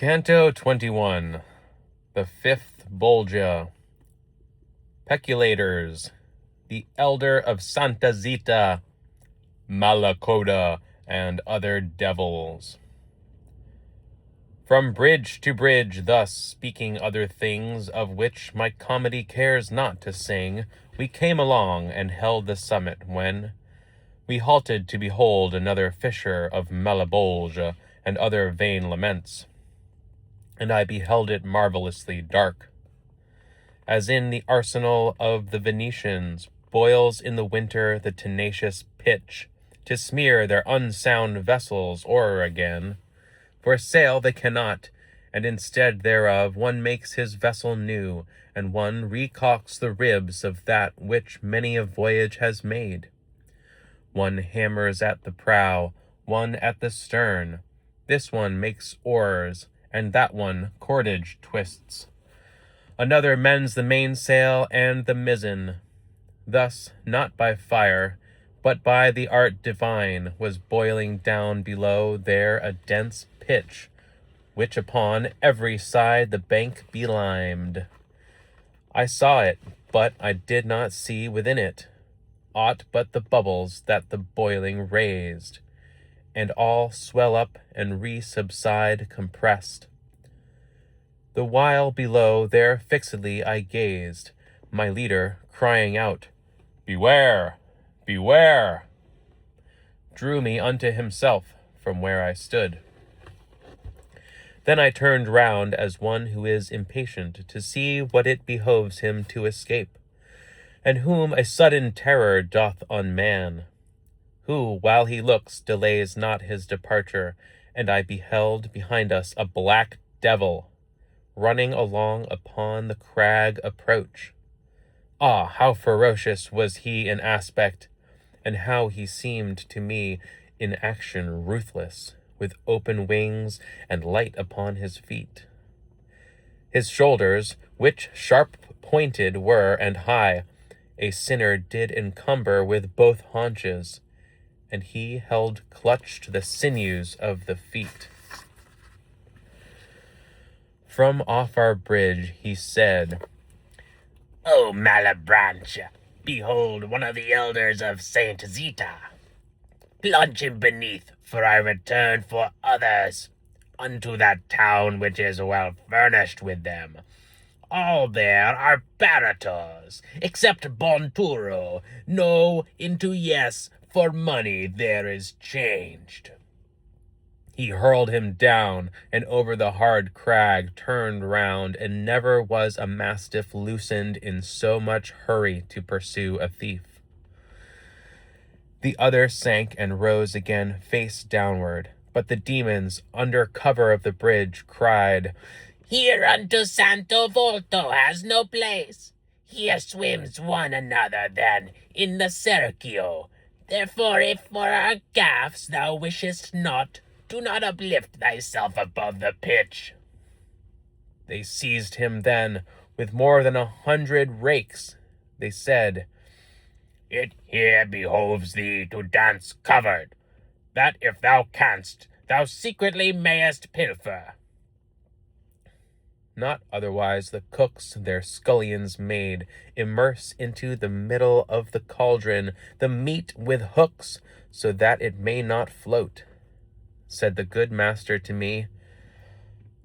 Canto 21, the fifth Bolgia, Peculators, the Elder of Santa Zita, Malacoda, and other devils. From bridge to bridge, thus speaking other things, of which my comedy cares not to sing, we came along and held the summit, when we halted to behold another fisher of Malabolge and other vain laments. And I beheld it marvelously dark, as in the arsenal of the Venetians boils in the winter the tenacious pitch, to smear their unsound vessels o'er again. For sail they cannot, and instead thereof one makes his vessel new, and one recalks the ribs of that which many a voyage has made. One hammers at the prow, one at the stern. This one makes oars, and that one cordage twists. Another mends the mainsail and the mizzen. Thus, not by fire, but by the art divine, was boiling down below there a dense pitch, which upon every side the bank belimed. I saw it, but I did not see within it aught but the bubbles that the boiling raised, and all swell up and re-subside compressed. The while below there fixedly I gazed, my leader crying out, "Beware! Beware!" drew me unto himself from where I stood. Then I turned round as one who is impatient to see what it behoves him to escape, and whom a sudden terror doth unman, who, while he looks, delays not his departure, and I beheld behind us a black devil, running along upon the crag approach. Ah, how ferocious was he in aspect, and how he seemed to me in action ruthless, with open wings and light upon his feet. His shoulders, which sharp-pointed were and high, a sinner did encumber with both haunches, and he held clutched the sinews of the feet. From off our bridge he said, "O Malebranche, behold one of the elders of Saint Zita. Plunge him beneath, for I return for others, unto that town which is well furnished with them. All there are barators, except Bonturo. No into yes, for money there is changed." He hurled him down, and over the hard crag turned round, and never was a mastiff loosened in so much hurry to pursue a thief. The other sank and rose again face downward, but the demons, under cover of the bridge, cried, "Here unto Santo Volto has no place. Here swims one another then in the Serchio. Therefore, if for our gaffs thou wishest not, do not uplift thyself above the pitch." They seized him then with more than 100 rakes. They said, "It here behoves thee to dance covered, that if thou canst, thou secretly mayest pilfer." Not otherwise the cooks their scullions made, immerse into the middle of the cauldron the meat with hooks, so that it may not float. Said the good master to me,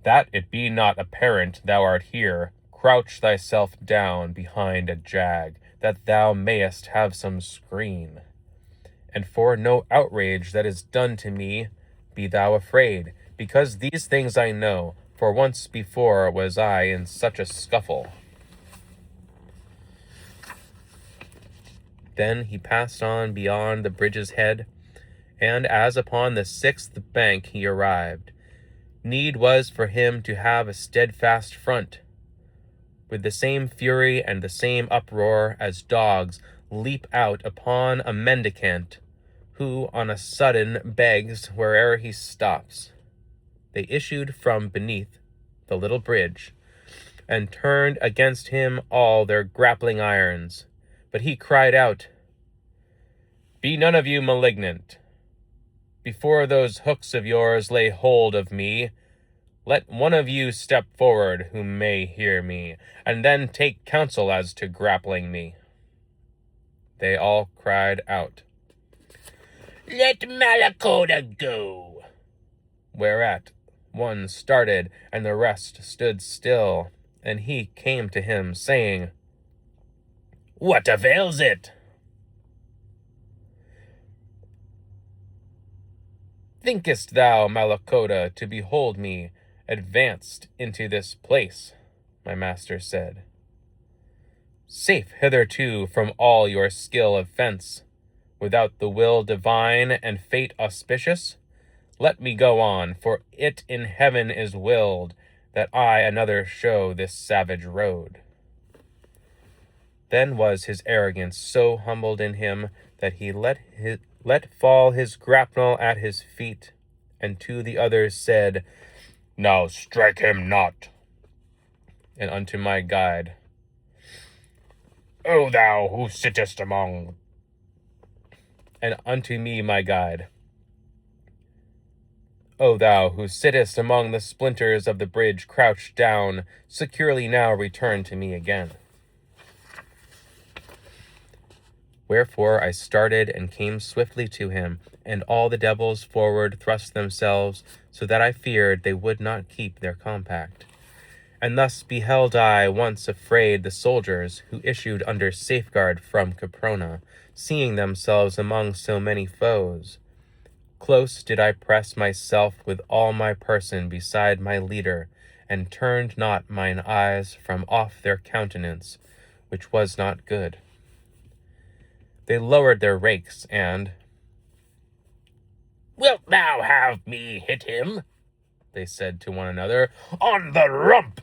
"That it be not apparent thou art here, crouch thyself down behind a jag, that thou mayest have some screen. And for no outrage that is done to me, be thou afraid, because these things I know, for once before was I in such a scuffle." Then he passed on beyond the bridge's head, and as upon the 6th bank he arrived, need was for him to have a steadfast front, with the same fury and the same uproar as dogs leap out upon a mendicant, who on a sudden begs where'er he stops. They issued from beneath the little bridge, and turned against him all their grappling irons, but he cried out, "Be none of you malignant. Before those hooks of yours lay hold of me, Let one of you step forward who may hear me, and then take counsel as to grappling me. They all cried out, Let Malacoda go! Whereat one started, and the rest stood still, and he came to him, saying, What avails it? Thinkest thou, Malacoda, to behold me advanced into this place? My master said. Safe hitherto from all your skill of fence, without the will divine and fate auspicious? Let me go on, for it in heaven is willed that I another show this savage road. Then was his arrogance so humbled in him that he let fall his grapnel at his feet, and to the others said, Now strike him not. And unto my guide, O thou who sittest among... And unto me my guide, O thou who sittest among the splinters of the bridge crouched down, securely now return to me again. Wherefore I started and came swiftly to him, and all the devils forward thrust themselves, so that I feared they would not keep their compact. And thus beheld I once afraid the soldiers who issued under safeguard from Caprona, seeing themselves among so many foes. Close did I press myself with all my person beside my leader, and turned not mine eyes from off their countenance, which was not good. They lowered their rakes, and, Wilt thou have me hit him? They said to one another, On the rump!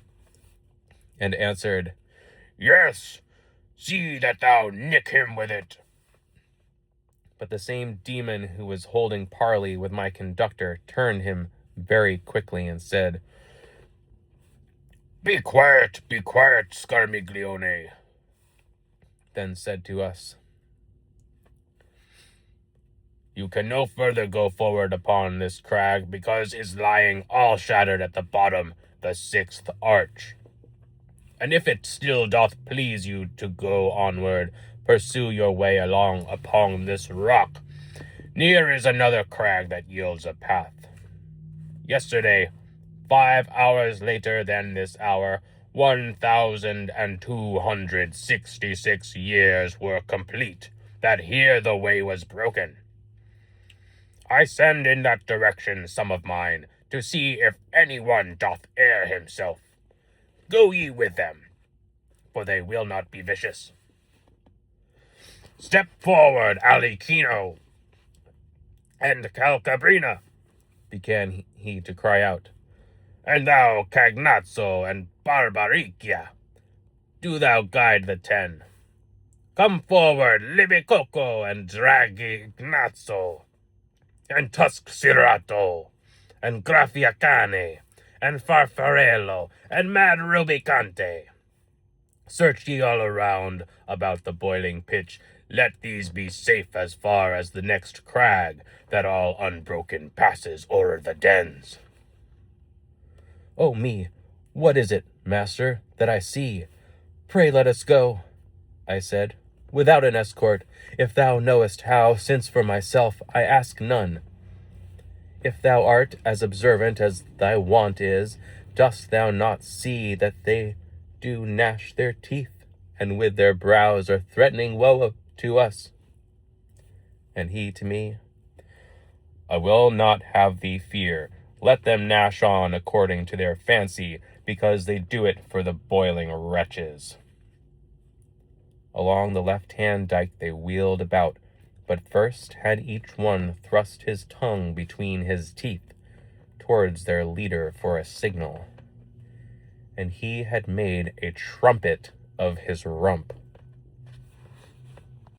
And answered, Yes, see that thou nick him with it. But the same demon who was holding parley with my conductor turned him very quickly and said, Be quiet, Scarmiglione. Then said to us, You can no further go forward upon this crag, because is lying all shattered at the bottom the 6th arch. And if it still doth please you to go onward, pursue your way along upon this rock. Near is another crag that yields a path. Yesterday, 5 hours later than this hour, 1,266 years were complete, that here the way was broken. I send in that direction some of mine, to see if any one doth air himself. Go ye with them, for they will not be vicious. Step forward, Alicino, and Calcabrina, began he to cry out, and thou, Cagnazzo, and Barbaricchia, do thou guide the 10. Come forward, Libicoco, and Dragignazzo, and Tuscirato, and Graffiacane, and Farfarello, and Mad Rubicante. Search ye all around about the boiling pitch. Let these be safe as far as the next crag, that all unbroken passes o'er the dens. Oh me, what is it, master, that I see? Pray let us go, I said, without an escort, if thou knowest how, since for myself I ask none. If thou art as observant as thy wont is, dost thou not see that they do gnash their teeth, and with their brows are threatening woe to us? And he to me, I will not have thee fear. Let them gnash on according to their fancy, because they do it for the boiling wretches. Along the left-hand dike they wheeled about, but first had each one thrust his tongue between his teeth towards their leader for a signal. And he had made a trumpet of his rump.